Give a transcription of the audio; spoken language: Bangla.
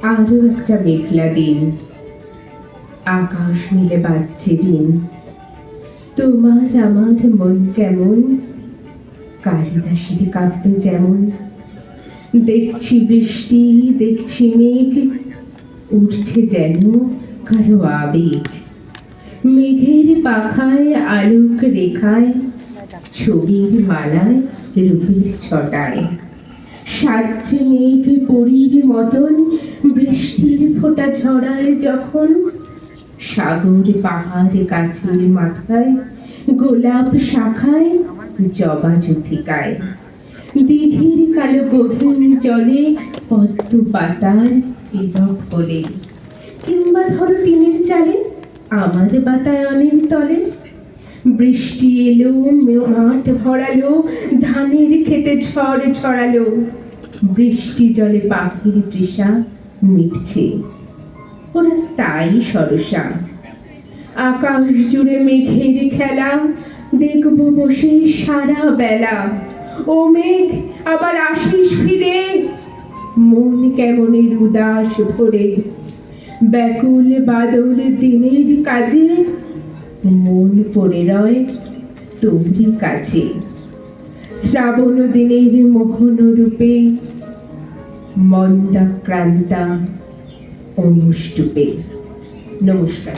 আরো একটা মেঘলা দিন, আকাশ মিলে বাজছে বিন। তোমার আমার মন কেমন কালিদাসের কাব্যে যেমন। দেখছি বৃষ্টি, দেখছি মেঘ, উঠছে যেন কারো আবেগ। মেঘের পাখায় আলোক রেখায়, ছবির মালায় রূপের ছটায় সাজছে মেঘ পরীর মতন। বৃষ্টির ফোঁটা ঝরায় যখন, সাগর পাহাড় গাছের মাথায়, গোলাপ শাখায়, জবা জুথিকায়। দিঘির কালো গভীর জলে পদ্ম পাতার পীড়ক বলে, কিংবা ধরো টিনের চালে আমার বাতায়নের তলে। বৃষ্টি এলো, মাঠ ভরালো, ধানের খেতে ঝড় ছড়ালো। বৃষ্টি জলে পাখির তৃষা মিটছে, ওরা তাই সরসা। আকাশ জুড়ে মেঘের খেলা, দেখবো বসে সারা বেলা। ও মেঘ আবার আসিস ফিরে, মন কেমনের উদাস ভরে। ব্যাকুল বাদল দিনের কাজে, মন পড়ে রয় তোরই কাছে। শ্রাবণ দিনের মোহন রূপে, মন্দাক্রান্তা অনুষ্টুপে। নমস্কার।